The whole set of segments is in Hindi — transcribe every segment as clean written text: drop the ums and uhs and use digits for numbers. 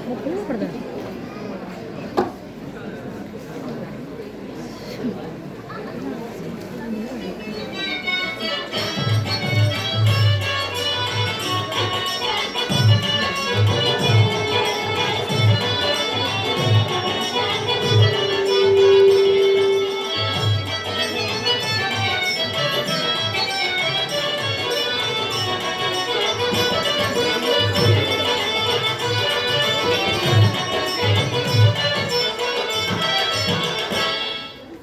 वो क्यों पड़ गया?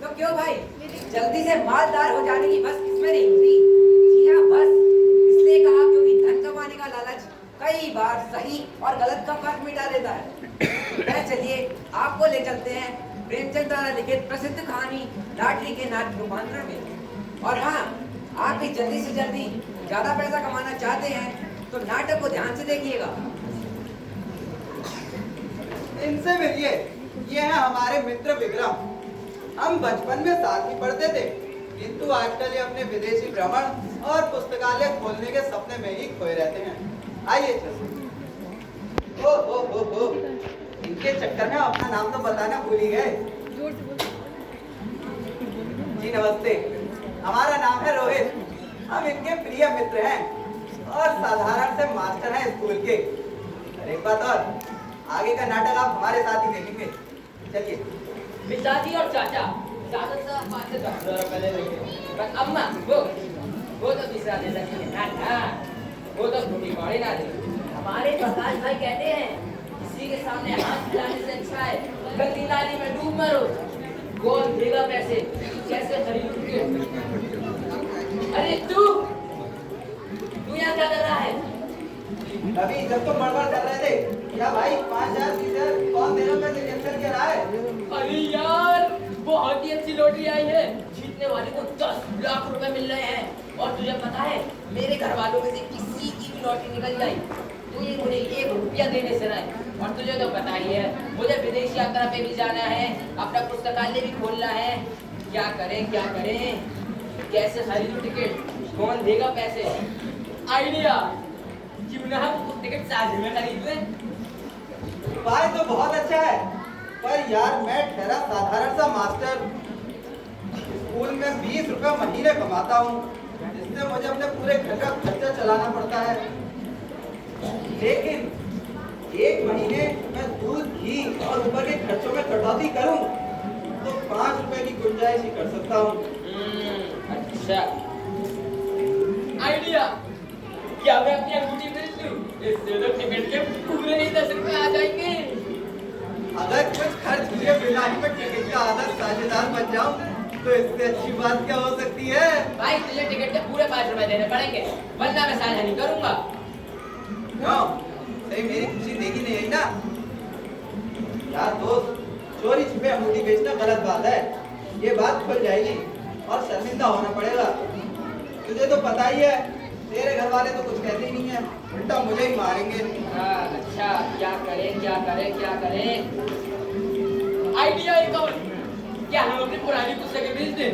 तो क्यों भाई, जल्दी से मालदार हो जाने की बस किसमें नहीं होती? जी हाँ, बस इसलिए कहा क्योंकि धन कमाने का लालच कई बार सही और गलत का फर्क मिटा देता है। चलिए आपको ले चलते हैं प्रेमचंद द्वारा लिखित प्रसिद्ध कहानी लाटरी के नाट्य रूपांतरण में। और हाँ, आप भी जल्दी से जल्दी ज्यादा पैसा कमाना चाहते हैं तो नाटक को ध्यान से देखिएगा। इनसे मिलिए, ये है हमारे मित्र विक्रम। हम बचपन में साथ ही पढ़ते थे, किंतु आजकल ये अपने विदेशी भ्रमण और पुस्तकालय खोलने के सपने में ही खोए रहते हैं। आइए चलो। ओ, इनके चक्कर में अपना नाम तो बताना भूल ही गए। जी नमस्ते, हमारा नाम है रोहित। हम इनके प्रिय मित्र हैं और साधारण से मास्टर हैं स्कूल के। और एक बात और, आगे का नाटक आप हमारे साथ ही देखेंगे। चलिए। पिताजी और चाचा ज्यादातर बातें पहले लगे, पर अम्मा वो तो तीसरा दे सकेंगे ना, वो तो छोटी बड़ी ना दे। हमारे प्रकाश भाई कहते हैं किसी के सामने हाथ फैलाने से अच्छा है गंदी नाली में डूब मरो। कौन देगा पैसे, कैसे खरीदोगे? अरे तू यहाँ क्या कर रहा है? अभी जब तो बड़बड़ कर रहे थे, क्या भाई 5,000 30,000 कौन देने में कैंसिल कर रहा है? अरे यार, बहुत ही अच्छी लॉटरी आई है, जीतने वाले को 10 लाख रुपए मिल रहे हैं। और तुझे पता है, मेरे घर वालों में से किसी की भी लॉटरी निकल जाए तो ये मुझे 1 रुपया देने से नहीं। और तुझे तो पता ही है, मुझे विदेश यात्रा पे भी जाना है, अपना पुस्तकालय भी खोलना है। क्या करें, कैसे खरीदूं टिकट, कौन देगा पैसे? आइडिया, क्यों ना हम टिकट साझे में खरीद लें? भाई तो बहुत अच्छा है, पर यार मैं ठहरा साधारण सा मास्टर, स्कूल में 20 रुपए महीने कमाता हूँ, जिससे मुझे अपने पूरे घर का खर्चा चलाना पड़ता है। लेकिन एक महीने में दूध, घी और ऊपर के खर्चों में कटौती करूँ तो 5 रुपए की गुंजाइश ही कर सकता हूँ। अच्छा आइडिया, क्या मैं अपनी अंगूठी बेच दूं? इससे तो टिकट के पूरे ही 10 रुपए आ जाएंगे। अगर कुछ खर्च हुए बिना ही मैं टिकट का आधा साझेदार बन जाऊं तो इससे अच्छी बात क्या हो सकती है? भाई तुझे टिकट के पूरे 5 रुपए देने पड़ेंगे, वरना मैं साझा नहीं करूंगा। क्यों? सही मेरी खुशी देखी नहीं है ना? यार दोस्त, चोरी छिपे अंगूठी बेचना गलत बात है। ये बात खुल जाएगी और शर्मिंदा होना पड़ेगा। तुझे तो पता ही है, तेरे घर वाले तो कुछ कहते ही नहीं है, उल्टा मुझे ही मारेंगे। अच्छा, क्या करें? आइडिया एक और, क्या हम अपनी पुरानी पुस्तकें बेच दें?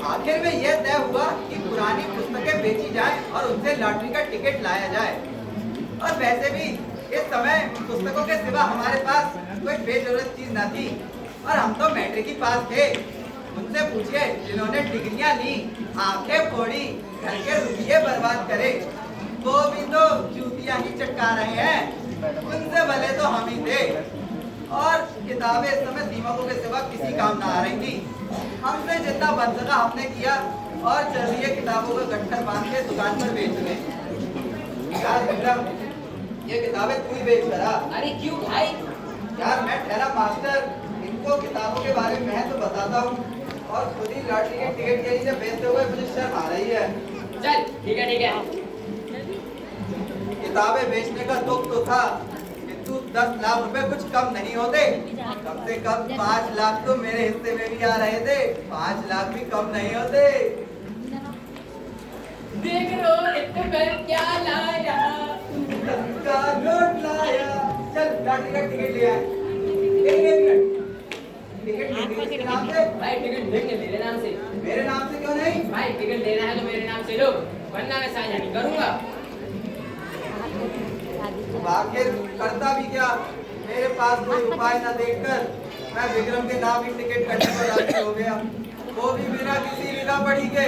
आखिर में यह तय हुआ कि पुरानी पुस्तकें बेची जाएं और उनसे लॉटरी का टिकट लाया जाए। और वैसे भी इस समय पुस्तकों के सिवा हमारे पास कोई बेजरूरत चीज न थी, और हम तो मैट्रिक ही पास थे। उनसे पूछिए जिन्होंने डिग्रियां ली, आंखें फोड़ी, घर के रुपये बर्बाद करे, वो भी तो चूतियां ही चटका रहे हैं। उनसे भले तो हम ही थे। और किताबें इस समय दीमकों के सिवा किसी काम ना आ रही थी। हमसे जितना बन सका हमने किया, और चलिए किताबों का गट्ठर बांध के दुकान पर बेच गए। यार विक्रम, ये किताबें तू ही बेच करा। अरे क्यों भाई? यार मैं ठहरा मास्टर, इनको किताबों के बारे में मैं तो बताता हूँ, और खुद ही लॉटरी के टिकट के लिए बेचते हुए मुझे शर्म आ रही है। चल ठीक है। किताबें बेचने का दुख तो था, किंतु 10 लाख रुपए कुछ कम नहीं होते। कम से कम 5 लाख तो मेरे हिस्से में भी आ रहे थे। 5 लाख भी कम नहीं होते। देख लो इतने पैसे क्या लाया, का नोट लाया। चल लॉटरी का टिकट ले आए। एक मिनट, टिकट किसके नाम से? भाई टिकट देंगे मेरे नाम से। मेरे नाम से क्यों नहीं? भाई टिकट लेना है तो मेरे नाम से लो, वरना मैं साझा नहीं करूंगा। आखिर करता भी क्या, मेरे पास कोई उपाय न देखकर मैं विक्रम के नाम ही टिकट कटने को राजी हो गया, वो भी बिना किसी लिखा पढ़ी के।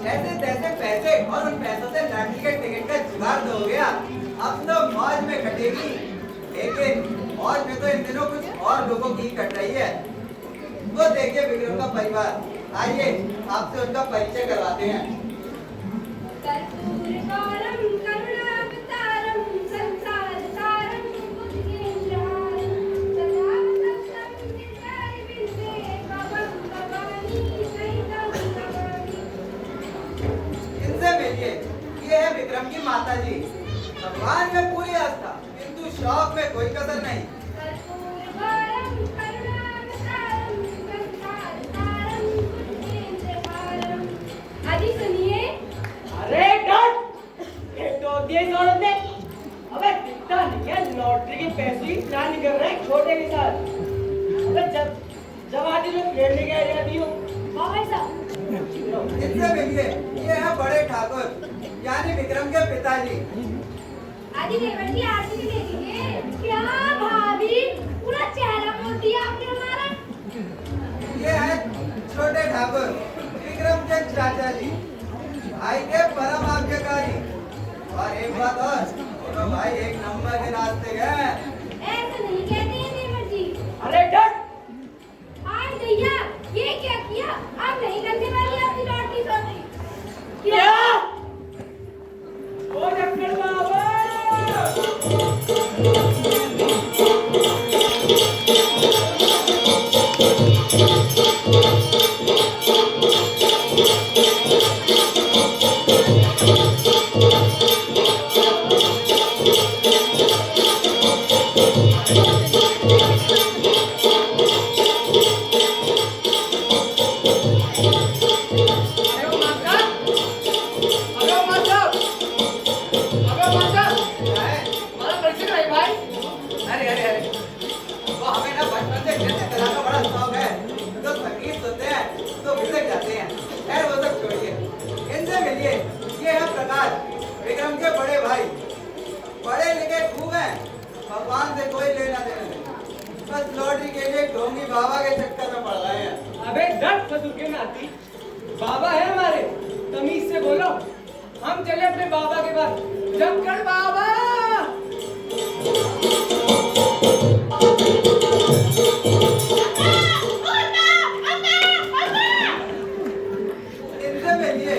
जैसे तैसे पैसे और उन पैसों से लड़की के टिकट का जुगाड़ तो हो गया, अब तो मौज में कटेगी। लेकिन मौज में तो इन दिनों कुछ और लोगों की कट रही है। वो देखिए विक्रम का परिवार, आइए आपसे उनका परिचय करवाते हैं। इनसे मिलिए, ये है विक्रम की माता जी। भगवान में पूरी आस्था, किंतु शौक में कोई कसर नहीं। अजी सुनिए। अरे डट! ये तो देश औरत ने अबे दिखता नहीं है, लॉटरी के पैसे ही प्लान कर रहे हैं छोटे के साथ। अबे जब आदि लोग खेलने के आ जाती हो। हाँ भाई साहब। इनसे मिलिए, ये है बड़े ठाकुर यानी विक्रम के पिताजी। आदि देवर जी आरती भी दे दीजिए। क्या भाभी, पूरा चेहरा बोल दिया आपने हमारा। ये है छोटे ठाकुर विक्रम के चाचा जी, भाई के परम आज्ञाकारी। और एक बात और, दोनों भाई एक नंबर के नाचते हैं। ऐसा नहीं कहते हैं देवर जी। अरे डट! हाय भैया, ये क्या किया? आप नहीं करने वाली आपकी लॉटरी सौदी। क्या? वो डॉक्टर बाबा! अरे अरे अरे, वो हमें ना बचपन से नृत्य कला का बड़ा शौक है, तो संगीत सुनते हैं तो भिजक जाते हैं। खैर वो सब छोड़िए, इनसे मिलिए, ये है प्रकाश विक्रम के बड़े भाई। पढ़े लिखे खूब हैं, भगवान से कोई लेना देना नहीं, बस लॉटरी के लिए ढोंगी बाबा के चक्कर में पड़ रहे हैं। अबे डट फसू के नाती, बाबा है हमारे, तमीज से बोलो। हम चले अपने बाबा के पास। डॉक्टर बाबा! इनसे मिलिए,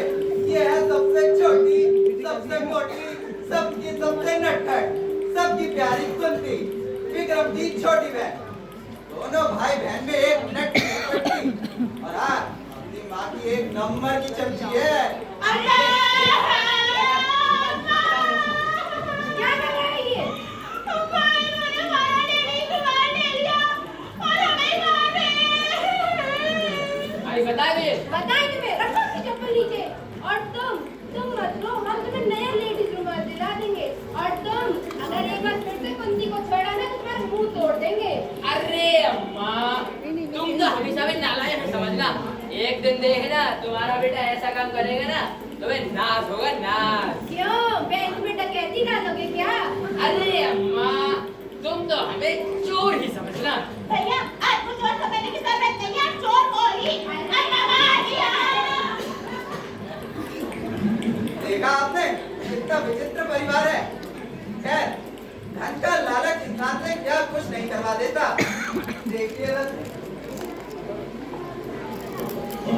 ये है सबसे छोटी, सबसे मोटी, सबकी सबसे नटखट, सबकी प्यारी कुंती, विक्रम की छोटी बहन। दोनों भाई बहन में 1 मिनट की नहीं पड़ती। और हाँ, अपनी माँ की 1 नंबर की चमची है। क्या कर रहा है ये? आई बता दे। बताएं तुम्हें, रखो उसकी चप्पल नीचे। और तुम मत रो, हम तुम्हें नया लेडीज रूमाल दिला देंगे। और तुम अगर एक बार फिर से कुंती को छेड़ा ना तो तुम्हारा मुंह तोड़ देंगे। अरे अम्मा, तुम तो हमेशा में नालायक है समझना। एक दिन देखना तुम्हारा बेटा ऐसा काम करेगा ना, तुम्हें नाश होगा नाश। क्यों, बैंक में डकैती डालोगे क्या? अरे अम्मा, तुम तो हमें चोर ही समझना। भैया आपको चोर समझने की जरूरत नहीं है, चोर हो ही। देखा आपने, कितना विचित्र परिवार है। खैर, धन का लालच इंसान से क्या कुछ नहीं करवा देता। देखिए बस।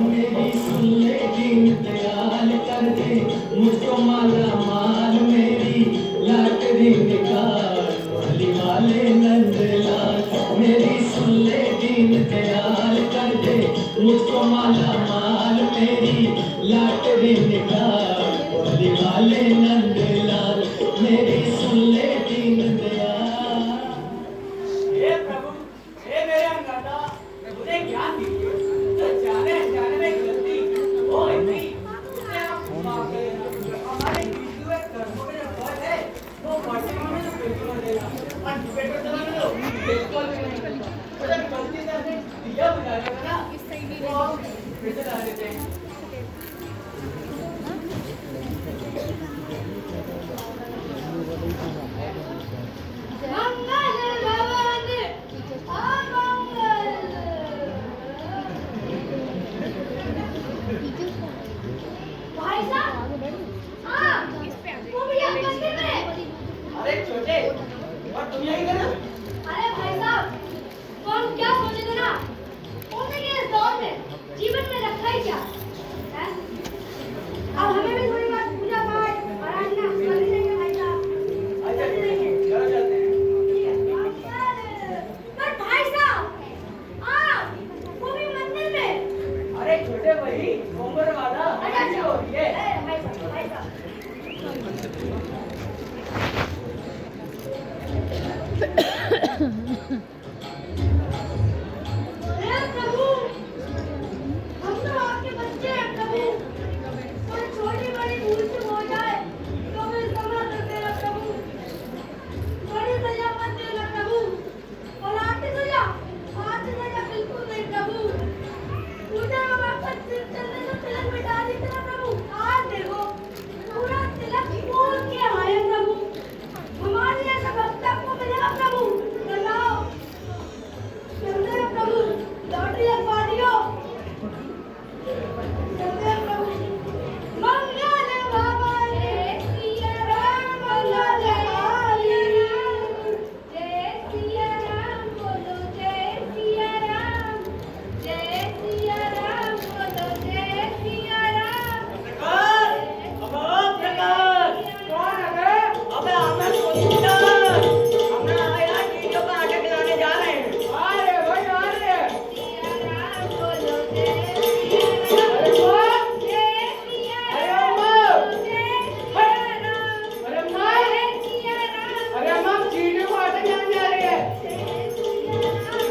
मेरी सुन ले दीन दयाल कर दे मुझको माला माल, मेरी लाटरी निकाल वाली वाले नंदलाल। मेरी सुन ले दीन दयाल कर दे मुझको माला माल, मेरी लाटरी निकाल वाली वाले नंदलाल। मेरी सुन ले दीन दयाल। हे प्रभु, हे मेरे अन्नदाता, मुझे ज्ञान दीजिए। तो जाने अनजाने में गलती हो गई थी, उसे आप माफ कर देना। हमारे बीच हुए कर्मों में जो फल है, वो वर्तमान में जो पेट्रोल देगा। और पेट्रोल चलाने दो, पेट्रोल में नहीं। अगर गलती से हमने दिया बुझा देगा ना, तो हम कैसे ला देते हैं। मंगल भवन अमंगल। भाई साहब, हाँ, वो भी आप मंदिर में। अरे छोटे, और तुम यही करना? अरे भाई साहब, तो हम क्या सोचे थे ना, उन्होंने के इस दौर में जीवन में रखा ही क्या है? अब हमें भी थोड़ी बात पूजा पाठ आराधना कर लेंगे भाई साहब। अच्छा, चलो चलते हैं। पर भाई साहब, हाँ, वो भी मंदिर में। अरे छोटे भाई, उम्र वाला अच्छा, हो रही है। भाई साहब, भाई साहब। हे प्रभु, हम तो आपके बच्चे हैं प्रभु। कोई छोटी बड़ी भूल चूक हो जाए तो भी क्षमा कर देना प्रभु। बड़ी सजा मत देना प्रभु। और आधी सजा बिल्कुल नहीं प्रभु। पूजा में आपका चलने का तिलक मिटा दीजिए ना प्रभु। आज देखो पूरा तिलक खोल के आए प्रभु। हमारे जैसे भक्त को मिलेगा प्रभु। बताओ चलते हैं प्रभु, लॉटरी लगवा दियो। चलते हैं प्रभु। मंगल भवन सिया राम, मंगल हारी। जय सिया राम बोलो, जय सिया राम। जय सिया राम बोलो, जय सिया राम। कौन है? अबे हमें सुनता। हम यहाँ टीचर का आटे खिलाने जा रहे हैं। आ रहे भाई, आ रहे हैं। सिया राम बोलो, जय सिया राम। जय सिया राम बोलो, जय सिया राम। अरे माँ, जय सिया राम। अरे माँ, चीनी को आटे खिलाने जा रही है। जय सिया राम।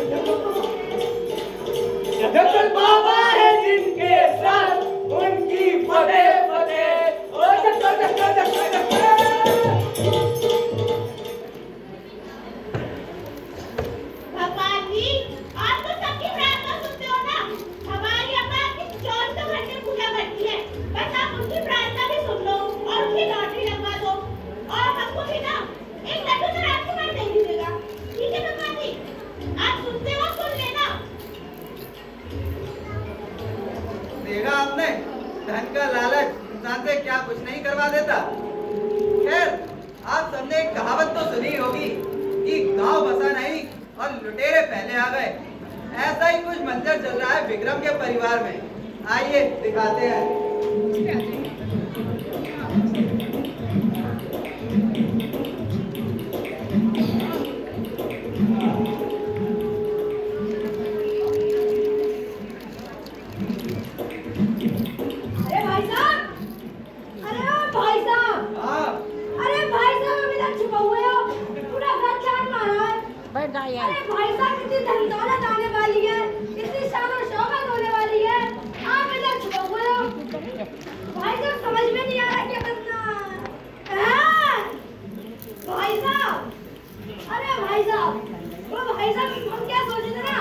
जगत बाबा है जिनके साथ, उनकी फतेह फतेह। ओ जक्कर जक्कर जक्कर जक्कर। भगवान जी, आप तो सबकी प्रार्थना सुनते हो ना। हमारी अम्मा आपकी 24 घंटे पूजा करती है। बस आप उनकी प्रार्थना भी सुन लो और उनकी लॉटरी लगवा दो। और हमको भी ना एक लड्डू तो राजकुमार दे दीजिएगा। ठीक है भगवान जी, आप सुनते हो, सुन लेना। देखा आपने, धन का लालच इंसान से क्या कुछ नहीं करवा देता। खैर, आप सबने एक कहावत तो सुनी होगी कि गांव बसा नहीं और लुटेरे पहले आ गए। ऐसा ही कुछ मंजर चल रहा है विक्रम के परिवार में। आइए दिखाते हैं। अरे भाई साहब, अरे ओ भाई साहब, हाँ, अरे भाई साहब, अभी तक छुपा हुए हो। पूरा घर चाट मारा है। अरे भाई साहब, कितनी धन दौलत आने वाली है, कितनी शान और शौकत होने वाली है। आप इधर छुपा हुए हो। भाई साहब, समझ में नहीं आ रहा क्या करना है। भाई साहब, अरे भाई साहब, वो भाई साहब, हम क्या सोचे थे ना,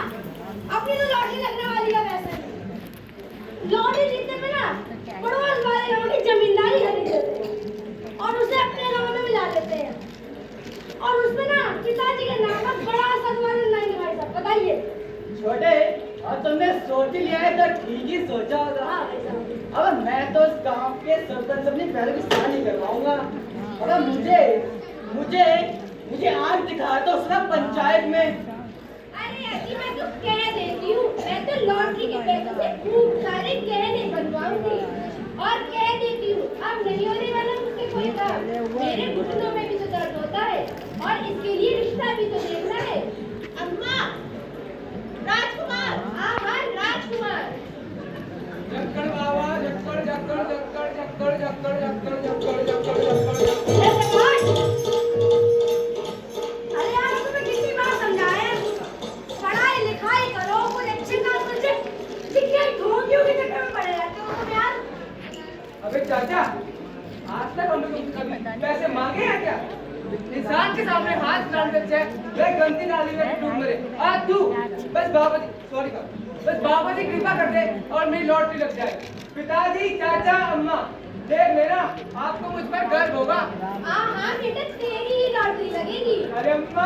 अपनी तो लॉटरी लगने वाली है। वैसे लॉटरी जीतने पे ना पड़ोस वाले लोगों की जमींदारी खरीद लेते हैं और उसे अपने नाम में मिला देते हैं। और उसमें ना पिताजी के नाम पर बड़ा सदमान नहीं भाई साहब, बताइए। छोटे, और तुमने सोच ही लिया है तो ठीक ही सोचा होगा। हाँ भाई साहब। अब मैं तो इस गांव के सरपंच से अपनी पहले की शादी करवाऊंगा। अगर मुझे मुझे मुझे आग दिखा तो उसने पंचायत में। अरे अजी, मैं तो कह देती हूँ, मैं तो लॉटरी के पैसे से खूब सारे गहने बनवाऊंगी। और कह देती हूँ, अब नहीं होने वाला मुझसे कोई काम। मेरे घुटनों में भी तो दर्द होता है और इसके लिए रिश्ता भी तो देखना है। अम्मा, राजकुमार। हाँ हाँ, राजकुमार। जक्कड़ बाबा, जक्कड़ जक्कड़ जक्कड़ जक्कड़ जक्कड़ जक्कड़ जक्कड़ जक्कड़ जक्कड़। अरे प्रकाश, अरे यार, तुम्हें कितनी बार समझाया, पढ़ाई लिखाई करो, कुछ अच्छे काम से चिकन ढोंगियों के चक्कर में पड़े रहते हो तुम यार। अबे चाचा, आज तक हम लोग कभी पैसे मांगे हैं क्या? इंसान के सामने हाथ डाल देते हैं। वे गंदी नाली में डूब मरे। आ तू बस बाबा जी, सॉरी बाबा। बस बाबा जी कृपा कर दे और मेरी लॉटरी लग जाए। पिताजी, चाचा, अम्मा, देख लेना, आपको मुझ पर गर्व होगा। हाँ बेटा, तेरी ही लॉटरी लगेगी। अरे अम्मा,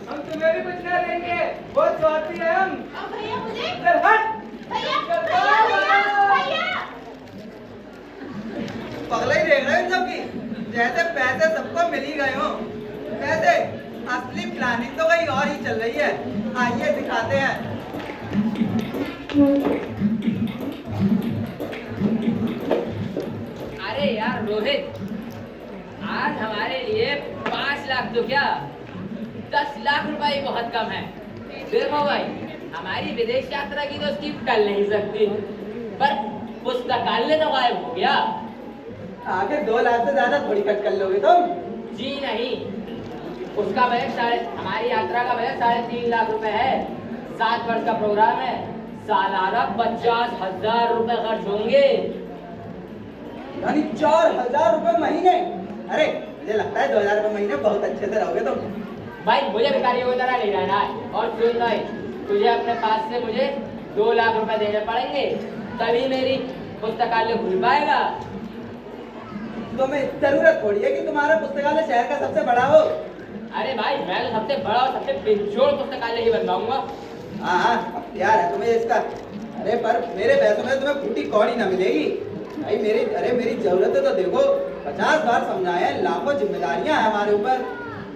हम तुम्हें भी कुछ ना देंगे, बहुत स्वार्थी है हम। अब भैया मुझे चल हट। भैया पगला ही देख रहे हो इन सबकी, जैसे पैसे सबको मिल ही गए हो। वैसे असली प्लानिंग तो कहीं और ही चल रही है। आइए दिखाते हैं। अरे यार रोहित, आज हमारे लिए 5 लाख तो क्या 10 लाख रुपए ही बहुत कम है। देखो भाई, हमारी विदेश यात्रा की तो स्कीम टल नहीं सकती, पर पुस्तकालय तो गायब हो गया। आगे 2 लाख से ज्यादा थोड़ी कट कर लोगे तुम। जी नहीं, उसका बजट हमारी यात्रा का बजट 3.5 लाख रुपए है। 7 वर्ष का प्रोग्राम है, सालाना 50,000 रुपए खर्च होंगे। यानी 4,000 रुपए महीने। अरे मुझे लगता है 2,000 रुपए महीने बहुत अच्छे से रहोगे तुम। भाई मुझे भिखारियों की तरह नहीं रहना है। और सुन भाई, तुझे अपने पास से मुझे 2 लाख रुपए देने पड़ेंगे, तभी मेरी पुस्तकालय खुल पाएगा। तुम्हें जरूरत थोड़ी है कि तुम्हारा पुस्तकालय शहर का सबसे बड़ा हो। अरे भाई, मैं तो सबसे बड़ा और सबसे बेजोड़ पुस्तकालय ही बनवाऊंगा। हाँ, अख्तियार है तुम्हें इसका। अरे पर मेरे पैसों में तुम्हें फूटी कौड़ी ना मिलेगी भाई। मेरी जरूरत तो देखो, 50 बार समझाए हैं, लाखों जिम्मेदारियां हैं हमारे ऊपर।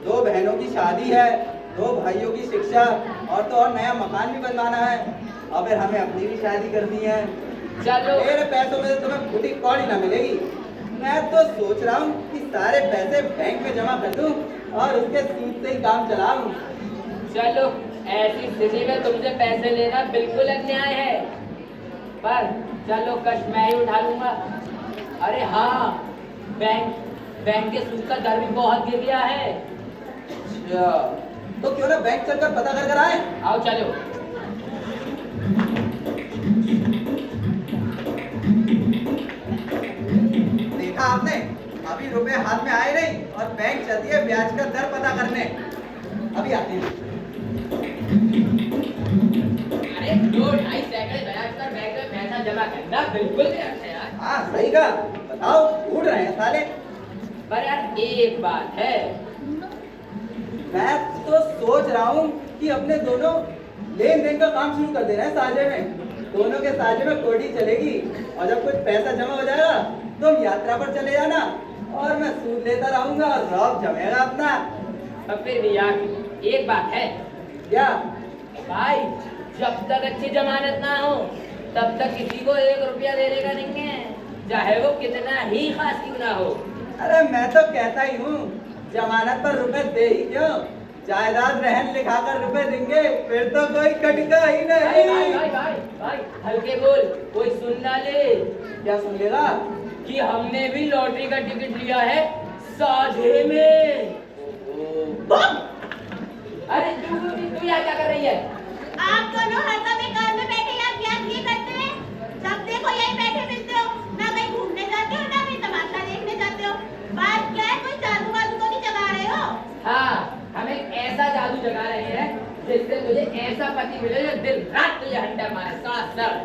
2 बहनों की शादी है, 2 भाइयों की शिक्षा, और तो और नया मकान भी बनवाना है, और फिर हमें अपनी भी शादी करनी है। चलो, मेरे पैसों में तुम्हें फूटी कौड़ी ना मिलेगी। मैं तो सोच रहा हूँ कि सारे पैसे बैंक में जमा कर दूं और उसके सूद से ही काम चलाऊं। चलो, ऐसी स्थिति में तुमसे पैसे लेना बिल्कुल अन्याय है, पर चलो कष्ट मैं ही उठा लूंगा। अरे हाँ, बैंक के सूद का दर भी बहुत गिर गया है। अच्छा, तो क्यों ना बैंक चलकर पता कर आए। आओ चलो। देखा आपने, अभी रुपए हाथ में आए नहीं और बैंक चलती है ब्याज का दर पता करने। अभी आती है। अरे 2-2.5 सैकड़े ब्याज पर बैंक में पैसा जमा करना बिल्कुल भी अच्छा है यार। हाँ सही कहा, बताओ उड़ रहे हैं साले। पर यार एक बात है, मैं तो सोच रहा हूँ कि अपने दोनों लेन देन का काम शुरू कर देना है साझे में। दोनों के साझे में कोडी चलेगी, और जब कुछ पैसा जमा हो जाएगा तुम यात्रा पर चले जाना और मैं सूद लेता रहूंगा और रौब जमेगा अपना। पर फिर भी यार एक बात है क्या भाई, जब तक अच्छी जमानत ना हो तब तक किसी को 1 रुपया देने का नहीं है, चाहे वो कितना ही खास क्यों ना हो। अरे मैं तो कहता ही हूँ, जमानत पर रुपए दे ही क्यों, जायदाद रहन लिखाकर रुपए देंगे, फिर तो कोई कटका ही भाई नहीं। भाई भाई भाई हल्के बोल, कोई सुन ना ले। क्या सुन लेगा? कि हमने भी लॉटरी का टिकट लिया है साझे में। अरे तू यहाँ क्या कर रही है? आप दोनों हर समय कार में बैठे या क्या ये करते हैं? जब देखो यही बैठे मिलते हो, ना कहीं घूमने जाते हो ना कहीं तमाशा देखने जाते हो। बात क्या है, कोई जादू वादू तो नहीं जगा रहे हो? हाँ, हम एक ऐसा जादू जगा रहे हैं जिससे मुझे ऐसा पति मिले जो दिन रात तुझे हंटर मारे साथ साथ।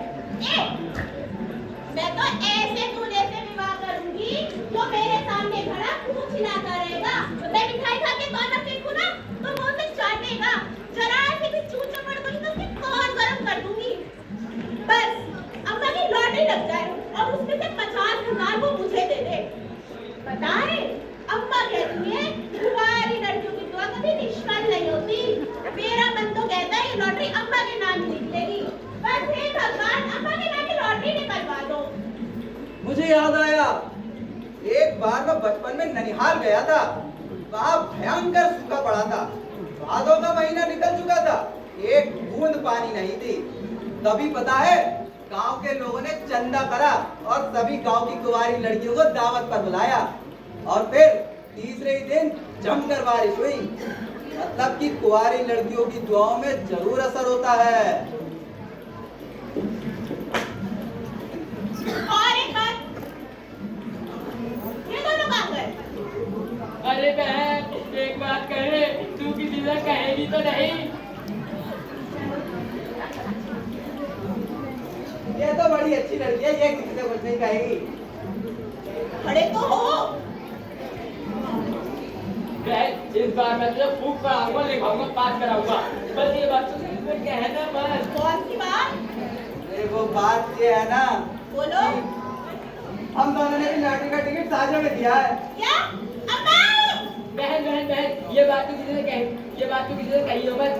मैं तो ऐसे दूल्हे से विवाह करूंगी जो मेरे सामने खड़ा पूछ हिलाता रहेगा। मैं मिठाई खा के कौन फेंकूं ना तो वो उसे चाटेगा, जरा से भी चूर चपड़ दूंगी तो उसकी कौन गरम कर दूंगी। बस अम्मा की लॉटरी लग जाए और उसमें से 50,000 वो मुझे दे दे। पता है अम्मा कहती है कुंवारी लड़कियों की दुआ कभी निष्फल नहीं होती। मेरा मन तो कहता है ये लॉटरी अम्मा के नाम ही निकलेगी। बस हे भगवान, अम्मा के नाम की लॉटरी निकलवा दो। मुझे याद आया, एक बार मैं बचपन में ननिहाल गया था। वहाँ भयंकर सूखा पड़ा था, भादों का महीना निकल चुका था, एक बूंद पानी नहीं थी। तभी पता है गांव के लोगों ने चंदा करा और सभी गांव की कुंवारी लड़कियों को दावत पर बुलाया, और फिर तीसरे ही दिन जमकर बारिश हुई। मतलब कि कुंवारी लड़कियों की दुआओं में जरूर असर होता है। और एक बात, ये दोनों काम कर। अरे बहन, एक बात कहे, तू किसी से कहेगी तो नहीं? बड़ी अच्छी लड़की है, ये किसी से कुछ नहीं कहेगी। खड़े तो हो। बहन, इस बार मैं तुझे खूब पढ़ाऊंगा, लिखाऊंगा, पास कराऊंगा। बस ये बात तो मुझे कहना मत। कौन सी बात? अरे वो बात ये है ना, बोलो। हम दोनों ने भी लॉटरी का टिकट साझा में दिया है। क्या? अम्मा! बहन बहन बहन, ये बात तो किसी ने कही, ये बात तो किसी ने कही हो मत,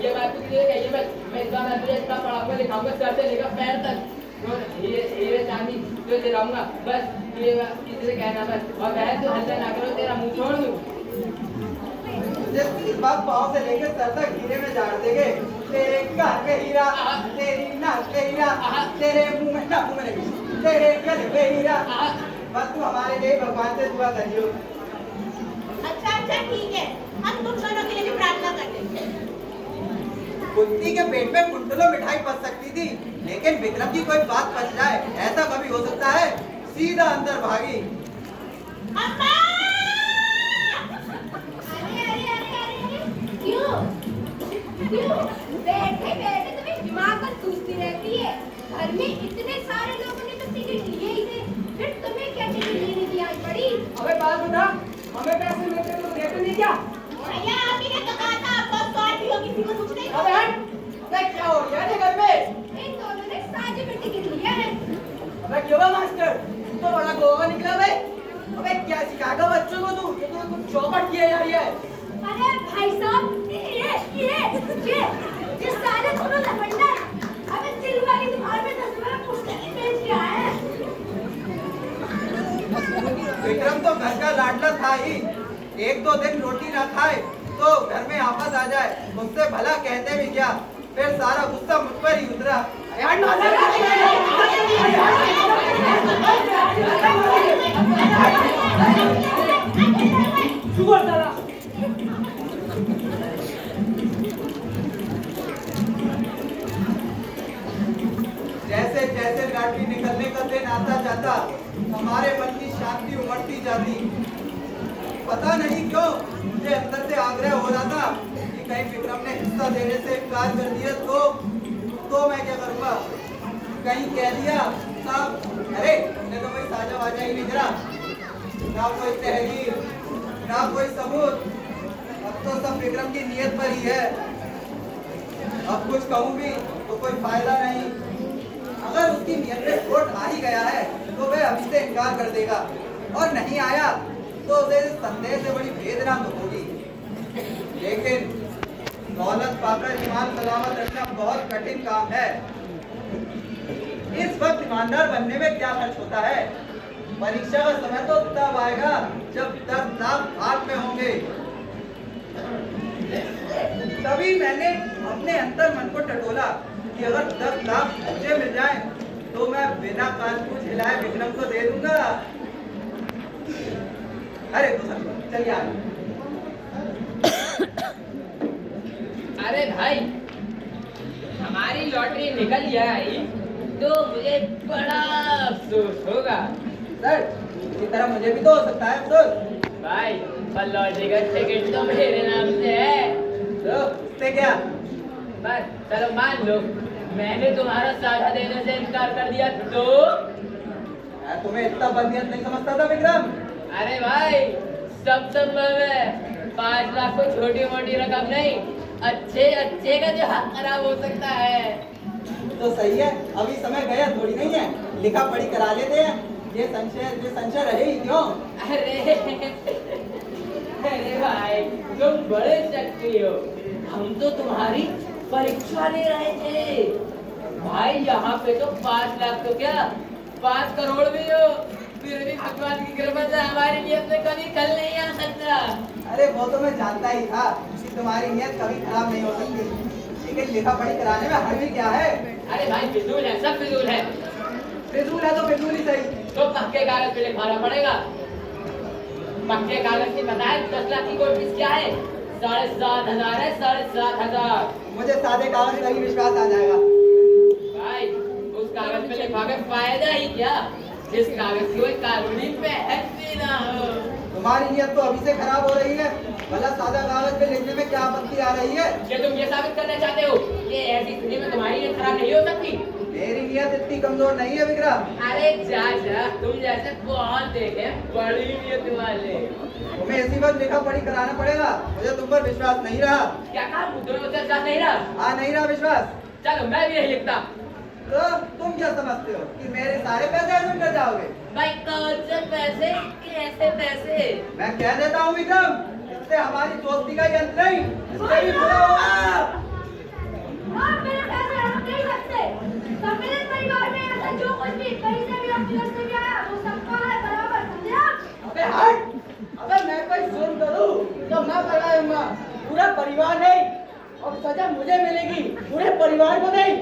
ये बात तो किसी ने कही हो मत। मैं इस बार मैं तुझे इतना पढ़ाऊंगा, लिखाऊंगा, सर से लेकर पैर तक हीरे चांदी तुझे दिलाऊंगा। बस ये बात किसी से कहना मत। और बहन तू हल्ला ना करो, तेरा मुंह छोड़ दूं। मुझे इस बात पाँव से लेकर सर तक हीरे में झाड़ देंगे। तेरे गाल पे हीरा, तेरी नाक पे हीरा, तेरे मुंह में ना, मुंह में नहीं, तेरे गले पे हीरा। बस तू हमारे लिए भगवान से दुआ करियो। अच्छा अच्छा ठीक है, हम तुम दोनों के लिए भी प्रार्थना करते हैं। कुत्ती के पेट में कुंटलों मिठाई पच सकती थी, लेकिन विक्रम की कोई बात पच जाए, ऐसा कभी हो सकता है? सीधा अंदर भागी। अम्मा! क्यों बैठे बैठे तुम्हें दिमाग पर सूझती रहती है। घर में इतने सारे लोगों ने तो टिकट लिए ही थे, फिर तुम्हें क्या टिकट लेने की आज पड़ी? अबे बात बता, हमें पैसे मिलते तो देते नहीं क्या? भैया आप ही ने तो कहा था आपको सॉल्ट हो, किसी को कुछ नहीं। अबे हट, अबे क्या हो गया है घर में? इन दोनों ने साझे में टिकट लिया है। अबे क्यों है मास्टर, तू तो बड़ा गोवा निकला बे। अबे क्या सिखाएगा बच्चों को तू? ये तो कुछ चौपट किया जा रही है। अरे भाई साहब, ये साले दोनों लफंडर, अबे दिल वाली तुम्हारे में 10 रुपए पुस्तकें बेच के आए हैं। विक्रम तो घर का लाडला था ही, एक दो दिन रोटी ना खाए तो घर में आफत आ जाए, मुझसे भला कहते भी क्या? फिर सारा गुस्सा मुझ पर ही उतरा। जैसे जैसे लॉटरी निकलने का दिन आता जाता, हमारे मन की शांति उमड़ती जाती। पता नहीं क्यों मुझे अंदर से आग्रह हो रहा था कि कहीं विक्रम ने हिस्सा देने से इनकार कर दिया तो मैं क्या करूँगा? कहीं कह दिया साहब, अरे तुमने तो कोई साझा वाजा ही नहीं करा, ना कोई तहरीर, ना कोई सबूत। अब तो सब विक्रम की नीयत पर ही है। अब कुछ कहूँ भी तो कोई फायदा नहीं। अगर उसकी नीयत में खोट आ ही गया है तो वह अभी से इनकार कर देगा, और नहीं आया तो उसे संदेह से बड़ी वेदना तो होगी। लेकिन दौलत पाकर ईमान सलामत रखना बहुत कठिन काम है। इस वक्त ईमानदार बनने में क्या खर्च होता है? परीक्षा का समय तो तब आएगा जब 10 लाख हाथ में होंगे। तभी मैंने अपने अंतर मन को टटोला कि अगर 10 लाख मुझे मिल जाए तो मैं बिना कान को हिलाए विक्रम को दे दूंगा। अरे तू चलिए आ। अरे भाई, हमारी लॉटरी निकल जाए तो मुझे बड़ा अफसोस होगा। सर, इसी तरह मुझे भी तो हो सकता है अफसोस। भाई, पर लॉटरी का टिकट तो मेरे नाम से है। तो उससे क्या? बस चलो मान लो मैंने तुम्हारा साझा देने से इनकार कर दिया तो? मैं तुम्हें इतना बंदियत नहीं समझता था विक्रम। अरे भाई, सब संभव है। 5 लाख को छोटी मोटी रकम नहीं, अच्छे का जो हाथ खराब हो सकता है। तो सही है, अभी समय गया थोड़ी नहीं है, लिखा पढ़ी करा लेते हैं। ये संशय रहे ही क्यों? अरे भाई, तुम बड़े शक्ति हो। हम तो तुम्हारी परीक्षा ले रहे थे भाई। यहाँ पे तो 5 लाख तो क्या 5 करोड़ भी हो, फिर भी भगवान की कृपा से हमारी नियत में कभी कल नहीं आ सकता। अरे वो तो मैं जानता ही था कि तुम्हारी नियत कभी खराब नहीं हो सकती, लेकिन लिखा पढ़ी कराने में हर्ज क्या है? अरे भाई, फिजूल है, सब फिजूल है। फिजूल है तो फिजूल ही सही। तो पक्के कागज पे लिखवाना पड़ेगा। पक्के कागज की बताए 10 लाख की कोई फीस क्या है? 7,500 है। 7,500। मुझे सादे कागज का ही विश्वास आ जाएगा। भाई, उस कागज पे लिखवा के फायदा ही क्या, जिस कागज की कोई कानूनी पहच भी ना हो। तुम्हारी नियत तो अभी से खराब हो रही है, भला सादा कागज पे लिखने में क्या आपत्ति आ रही है? क्या तुम ये साबित करना चाहते हो कि ऐसी स्थिति में तुम्हारी नियत खराब नहीं हो सकती? मेरी नियत इतनी कमजोर नहीं है विक्रम। अरे चाचा तुम जैसे बहुत देखे बड़ी नियत वाले। तुम्हें इसी वक्त लिखा पढ़ी कराना पड़ेगा, मुझे तुम पर विश्वास नहीं रहा। क्या कहा तुम्हें मुझसे विश्वास नहीं रहा? हाँ नहीं रहा विश्वास। चलो मैं भी नहीं लिखता। तो तुम क्या समझते हो कि मेरे सारे पैसे ऐसे कर जाओगे? भाई कौन से पैसे, कैसे पैसे? मैं कह देता हूँ विक्रम, इससे हमारी दोस्ती का अंत नहीं, इससे भी बुरा होगा। आप मेरे पैसे हम नहीं सकते। सम्मिलित परिवार में ऐसा जो कुछ भी कहीं से भी अपनी घर से भी आया वो सबका है बराबर, समझे आप? अबे हट! अबे मैं कोई जुर्म करूं तो मैं कराऊंगा, पूरा परिवार नहीं। और सजा मुझे मिलेगी, पूरे परिवार को नहीं।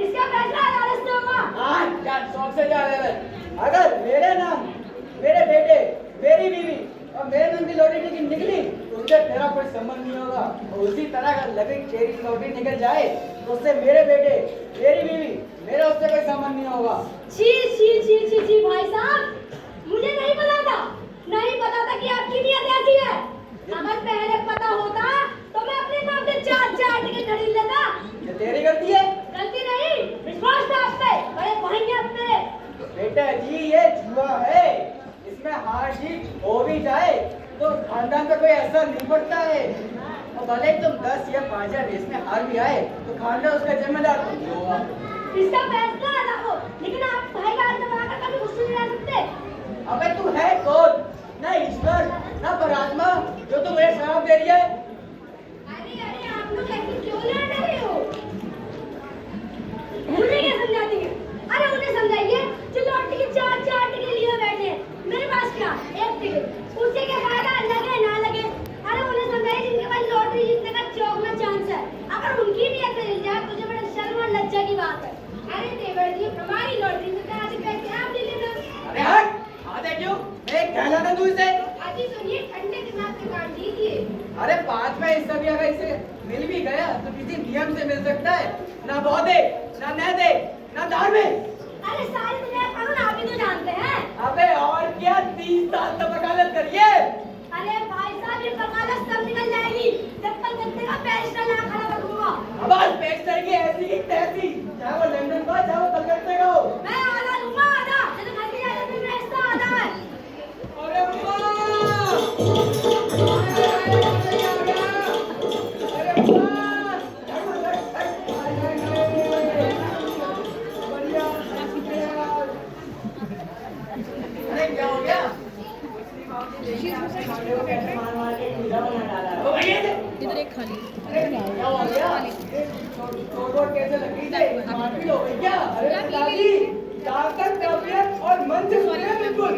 इसका फैसला अदालत से होगा। आज क्या शौक से जा रहे हैं? अगर मेरे नाम, मेरे बेटे, मेरी बीवी और मेरे नाम की लॉटरी टिकट निकली तो उससे तेरा कोई संबंध नहीं होगा। और उसी तरह अगर लगे तेरी लॉटरी निकल जाए तो उससे मेरे बेटे, मेरी बीवी, मेरा उससे कोई संबंध नहीं होगा। छी छी छी छी छी भाई साहब, मुझे नहीं पता था, नहीं पता था कि आपकी नियत ऐसी है। अगर पहले पता होता तो मैं अपने नाम से 4 टिकट खरीद लेता। ये तेरी गलती है? गलती नहीं, विश्वास था आप पे, बड़े भाई हैं अपने। बेटा जी ये जुआ है, इसमें हार जीत हो भी जाए तो खानदान पे कोई असर नहीं पड़ता है। और भले ही तुम 10 या 5,000 रेस में हार भी आए तो खानदान उसका जिम्मेदार तुम ही होगा। इसका फैसला अदा हो, लेकिन आप भाई का दबाकर कभी गुस्से नहीं रह सकते। अबे तू है कौन? ना ईश्वर ना परमात्मा जो तू मुझे श्राप दे रही है। अरे अरे आप लोग ऐसे क्यों लड़ रहे हो? उन्हें क्या समझाती है? अरे उन्हें समझाइए जो लॉटरी के 4 टिकट लिए बैठे हैं। मेरे पास क्या 1 टिकट, उससे क्या फायदा, लगे ना लगे। अरे उन्हें समझाइए जिनके पास लॉटरी जीतने का चौगना चांस है, अगर उनकी नियत मिल जाए मुझे बड़े शर्म और लज्जा की बात है। अरे देवर जी हमारी लॉटरी में तो आज पैसे आप ले लेना। अरे हट! आधे क्यों? मैं कहलाना दूर से। अजी सुनिए, ठंडे दिमाग से काट दीजिए। अरे 5वां हिस्सा भी अगर इसे मिल भी गया तो किसी नियम से मिल सकता है। ना बौद्धे, ना नैदे, ना धार्मिक। अरे सारी दुनिया का कानून आप ही तो जानते हैं। अबे और क्या 30 साल तक वकालत करिए। अरे भाई साहब ये वकालत तब निकल जाएगी जब कलकत्ते का बैरिस्टर ना खड़ा रखूंगा। अब आज पेश करेगी ऐसी की तैसी, चाहे वो लंदन का चाहे वो कलकत्ते का हो। मैं आधा लूंगा, आधा जब घर की जाए तो मेरा हिस्सा आधा है। अरे अम्मा! अरे क्या हो गया? इधर एक खाली क्या हो गया? चोट कैसे लगी थी? मारपीट हो गई क्या? अरे पिताजी, ताकत, तबीयत और मन से सुनिए बिल्कुल।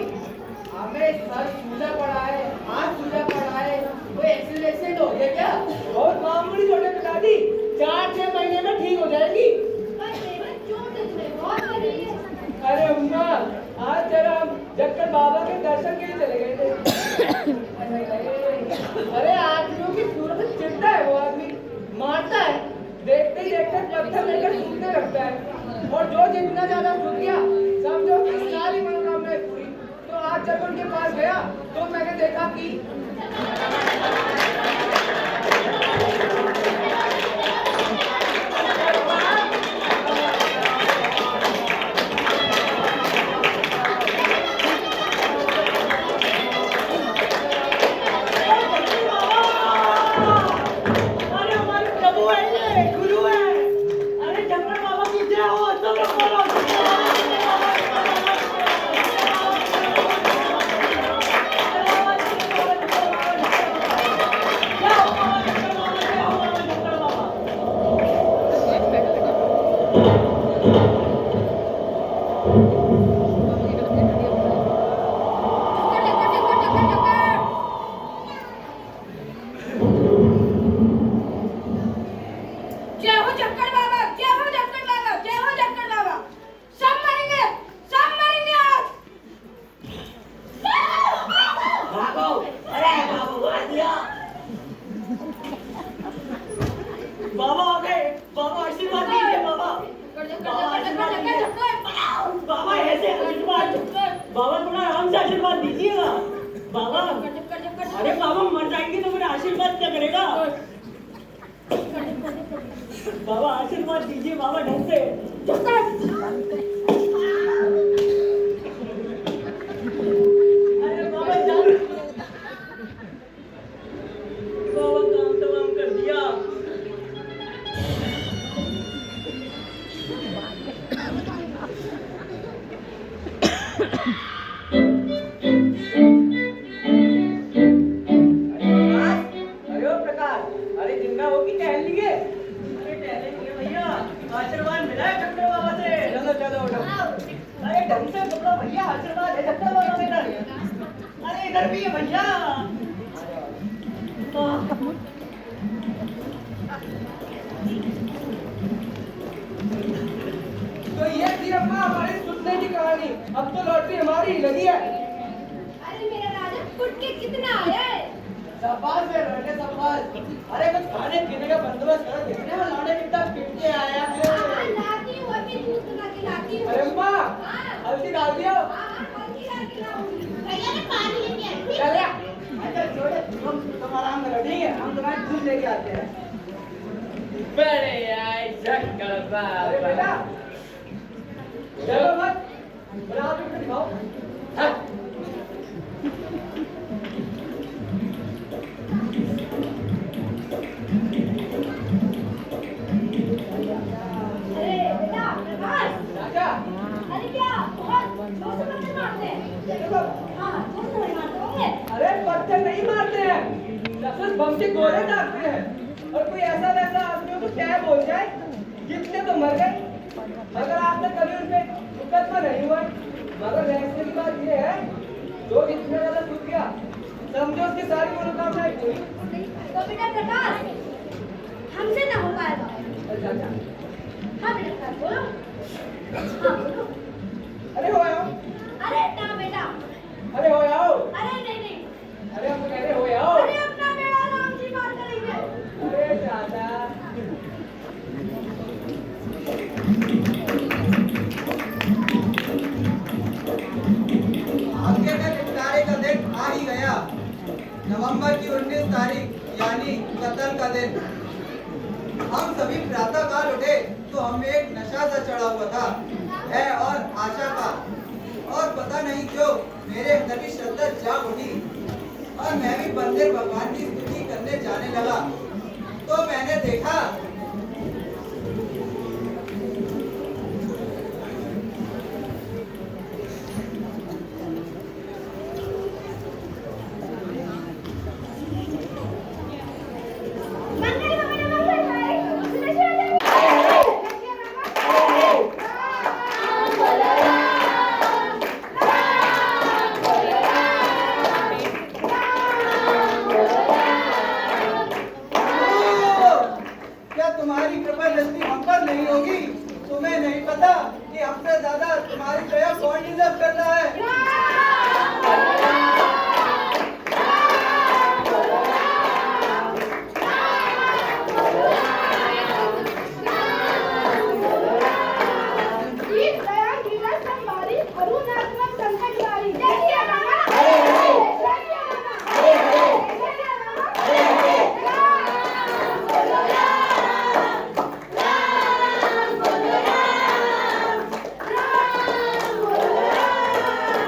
हमें सर सूजा पड़ा है, हाथ सूजा पड़ा है, कोई एक्सीडेंट हो गया क्या? बहुत मामूली चोट है पिताजी, 4-6 महीने में ठीक हो जाएगी। पर देवर चोट इसमें बहुत लगी है। अरे अम्मा, आज जरा हम जक्कर बाबा के दर्शन के लिए चले गए थे। अरे आदमियों की सूरत चिढ़ता है वो आदमी, मारता है, देखते ही देखते पत्थर लेकर सूखने लगता है। और जो जितना ज्यादा सूख गया समझो कि सारी मनोकामनाएं पूरी। तो आज जब उनके पास गया तो मैंने देखा कि बाबा आ गए, बाबा आशीर्वाद दीजिए बाबा। बाबा ऐसे आशीर्वाद, बाबा थोड़ा आराम से आशीर्वाद दीजिएगा बाबा। अरे बाबा मर जाएंगे तो मेरा आशीर्वाद क्या करेगा? बाबा आशीर्वाद दीजिए बाबा ढंग से। अरे बाबा जान बाबा काम तमाम कर दिया। अरे ओ प्रकाश, अरे जिंदा हो कि टहल लिए? अरे टहलेंगे भैया, आशीर्वाद मिला है चक्कर बाबा से। चलो चलो उठो। अरे ढंग से बोलो भैया, आशीर्वाद है चक्कर बाबा से इधर। अरे इधर भी है भैया। तो ये थी अम्मा हमारी सुनने की कहानी। अब तो लॉटरी हमारी ही लगी है। अरे मेरा राजा फुट के कितना आया है? शाबाश है बेटे शाबाश। अरे कुछ खाने पीने का बंदोबस्त करो, कितने में लौटे कितना पीट के आया है। लाती हूँ, अभी दूध बना के लाती हूँ। अरे अम्मा हल्दी डाल दियो। हल्दी डाल के लाऊंगी। भैया ने पानी लेके आई थी। चल अच्छा छोड़े, तुम आराम करो ठीक है, हम तुम्हारे दूध लेके आते हैं। बड़े आए चक्कर अरे बाबा। बेटा चलो मत बना के दिखाओ। हाँ। अरे बेटा प्रकाश, राजा अरे क्या बहुत जोर से पत्थर मारते हैं? देखो, हाँ, जोर से नहीं मारते होंगे। अरे पत्थर नहीं मारते हैं, दरअसल बम के गोले डालते हैं। और कोई ऐसा वैसा आदमियों को क्या बोल जाए, कितने तो मर गए। अगर आज तक कभी उनपे मुकदमा नहीं हुआ, मगर रहस्य की बात ये है, जो इतना ज्यादा सूख गया, समझो उसकी सारी मनोकामनाएं पूरी। तो बेटा प्रकाश, हमसे ना हो पाएगा। अच्छा अच्छा, हाँ बेटा प्रकाश, बोलो। हाँ बोलो। अरे हो आओ, अरे ना बेटा, अरे हो आओ, अरे नहीं नहीं, अरे हम तो कह रहे हो आओ। अरे अपना बेड़ा राम जी पार करेंगे। अरे दादा आगे में निपटारे का दिन आ ही गया। नवंबर की 19 तारीख यानी कत्ल का दिन। हम सभी प्रातः काल उठे तो हमें एक नशा सा चढ़ा हुआ था, है और आशा का। और पता नहीं क्यों मेरे अंदर भी श्रद्धा जाग उठी और मैं भी मंदिर भगवान की स्तुति करने जाने लगा। तो मैंने देखा मंगल भवन मंगल भाई, सुरेश राजा। क्या तुम्हारी कृपा दृष्टि हम पर नहीं होगी? तुम्हें नहीं पता कि हमसे ज्यादा तुम्हारी दया कौन डिजर्व कर रहा है? दीप दया गिरा संभारी, अरुणात्मक संकट वारी। जय श्री राम। जय श्री राम। जय श्री राम। राम बोलो राम, राम बोलो राम, राम बोलो राम।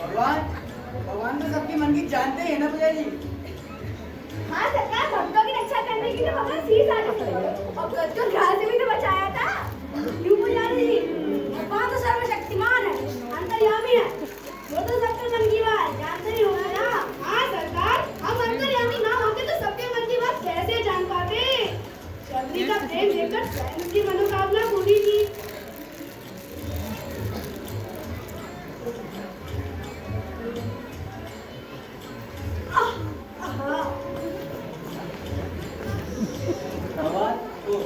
भगवान तो सबके मन की जानते हैं ना पूजा जी। हाँ सरकार, भक्तों की रक्षा करने के लिए भगवान शीश आ जाते हैं और कल तो घास से भी तो बचाया था। क्यों पुजारी जी? भगवान तो सर्वशक्तिमान है, अंतर्यामी है, वो तो सबके मन की बात जानते ही होंगे ना। हाँ सरकार, हम अंतर्यामी ना होते तो सबके मन की बात कैसे जान पाते? चंद्री का प्रेम लेकर स्वयं की मनोकामना पूरी की।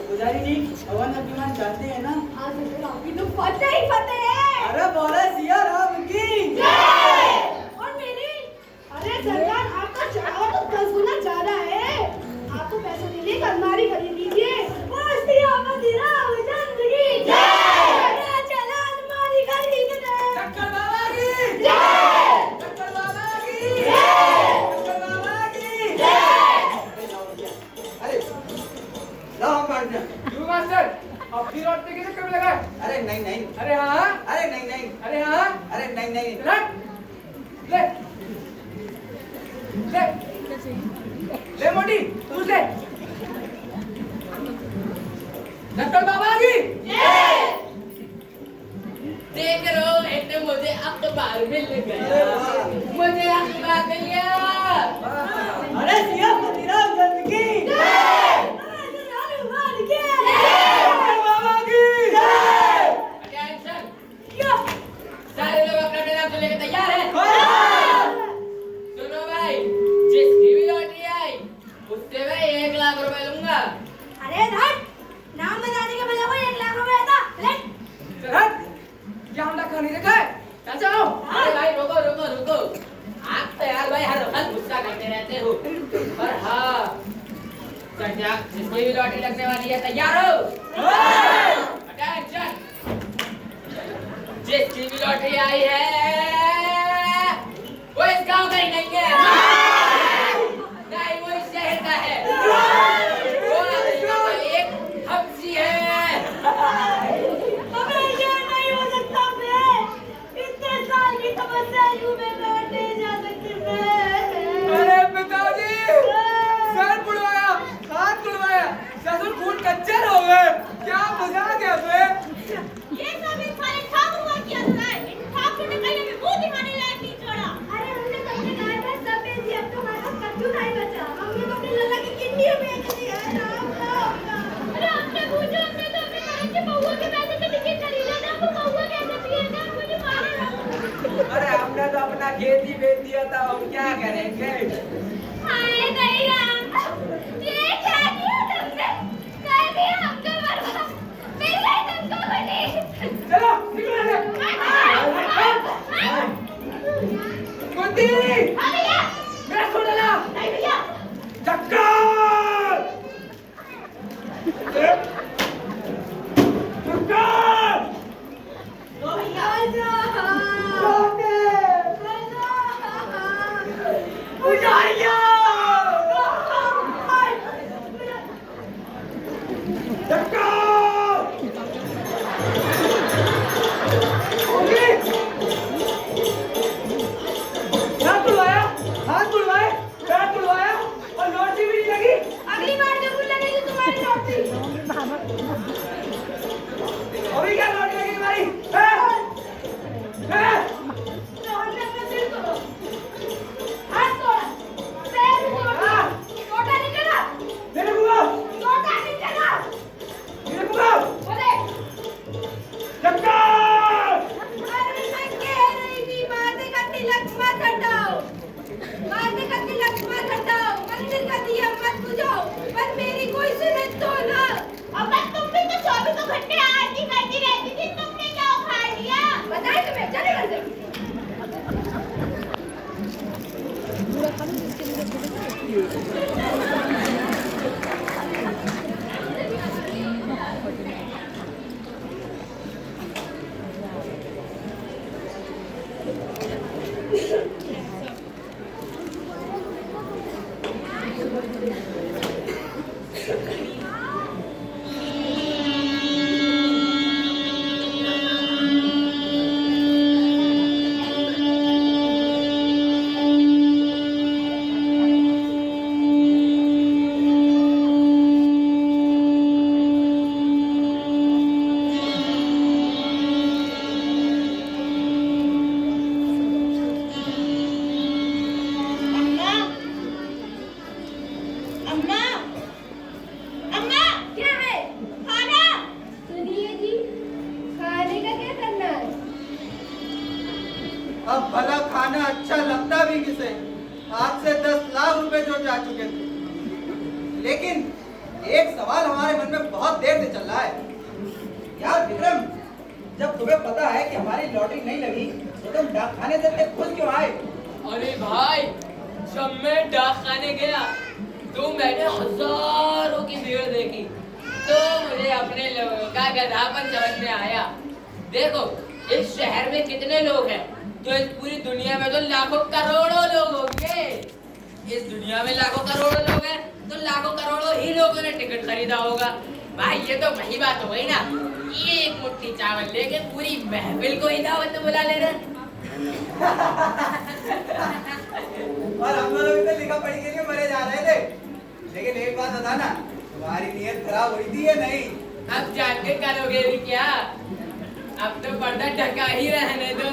पुजारी जी, भगवान अभिमान जानते हैं ना? हाँ सरकार, आपकी तो फतेह ही फतेह है। अरे बोले सिया राम की जय। और मेरी? अरे सरकार, आपका चढ़ावा तो 10 गुना ज्यादा है। आपको पैसे दे लेकर अलमारी खरीद लीजिए। चला अलमारी खरीदने। शंकर बाबा की जय। शंकर बाबा की जय। शंकर बाबा की अरे लाओ हम बांट दें। क्यों मास्टर, अपनी लौटने के चक्कर में लगा है? अरे नहीं नहीं, अरे हाँ, अरे नहीं नहीं, अरे हाँ, अरे नहीं नहीं। ले ले ले मोटी, तू ले। डॉक्टर बाबा की देख रहे हो, एक ने मुझे अखबार मिल गया, मुझे अखबार मिल गया। अरे सिया पतिराम चंद की सारे लोग अपना नाम तो लेके तैयार हैं? सुनो भाई, जिसकी भी लॉटरी आई उससे मैं 1 लाख रुपए लूंगा। अरे धट, नाम बताने के बजाय वो 1 लाख रुपए था। ले। क्या हम खा नहीं देखा है? चाचा आओ। अरे भाई रुको रुको रुको, आप तो यार भाई हर वक्त गुस्सा करते रहते हो। पर हाँ, चाचा जिसकी भी लॉटरी लगने वाली है तैयार हो? अटेंशन, जिसकी भी लॉटरी आई है वो इस गांव का ही नहीं है, नहीं वो इस शहर का है, वो एक हब्सी है। अबे ये नहीं हो सकता बे, इतने साल की तपस्या यूं मैं लौट नहीं जा सकती बे। अरे पिताजी, सर बुलवाया, हाथ बुलवाया, ससुर खून कच्चर हो गए। क्या मजाक है बे? ये सब इन सारे ठाकुर की असर है। इन ठाकुर ने कहीं हमें मुंह दिखाने लायक नहीं छोड़ा। अरे हमने सबसे कहा था सब बेच दिया, अब तो हमारे पास कद्दू नहीं बचा। हमने तो अपनी लल्ला की किडनी बेच दी है। राम राम राम। अरे हमने पूछा, हमने तो अपने घर के बउआ के पैसे से टिकट खरीदा था। वो बउआ कैसे पिएगा? मुझे मारो। अरे हमने तो अपना खेत ही बेच दिया था, हम क्या करेंगे? हाय गैया, ये क्या किया तुमने? कर दिया हमको बर्बाद। मिल गई तुमको बनी। चलो निकलो यहाँ से। कुंती, हाँ भैया। मेरा छोड़ देना। नहीं भैया। चक्कर, चक्कर, तो भैया। पुजारिया, चक्कर, हाथ बुलवाया, हाथ बुलवाए, पैर बुलवाया और लौटती भी नहीं लगी। अगली बार जरूर लगेगी तुम्हारी लॉटरी। अभी क्या लौट लगी हमारी? हैं? तो हमने अपना सिर तोड़ा, हाथ तोड़ा, पैर तोड़ा, छोटा निकला, मेरे बुआ, छोटा निकला। मेरे बुआ, बोले, चक्कर, अरे मैं कह रही थी मारने का तिलक मत हटाओ, मारने का तिलक मत हटाओ, मंदिर का दिया मत बुझाओ, पर मेरी कोई सुने तो ना। अब तुम भी तो 24 घंटे आरती करती रहती थी, तुमने क्या उखाड़ लिया? बताए तुम्हें, चले घर से। लगता भी किसे, आज से 10 लाख रुपए जो जा चुके थे। लेकिन एक सवाल हमारे मन में बहुत देर से चल रहा है। यार विक्रम, जब तुम्हें पता है कि हमारी लॉटरी नहीं लगी तो तुम डाकखाने से खुद क्यों आए? अरे भाई, जब मैं डाकखाने गया तो मैंने हजारों की भीड़ देखी, तो मुझे अपने लोगों का गधापन समझ में आया। देखो, इस शहर में कितने लोग हैं, तो इस पूरी दुनिया में तो लाखों करोड़ों लोग होंगे। इस दुनिया में लाखों करोड़ों लोग हैं, तो लाखों करोड़ों ही लोगों ने टिकट खरीदा होगा। भाई ये तो वही बात हो गई ना, एक मुट्ठी चावल लेके पूरी महफिल को ही दावत में बुला ले रहे। और हम लोग भी तो लिखा पढ़ी के लिए मरे जा रहे थे। लेकिन एक बात बता ना, तुम्हारी नीयत खराब हुई थी या नहीं? अब जान के करोगे भी क्या? अब तो पर्दा ढका ही रहने दो।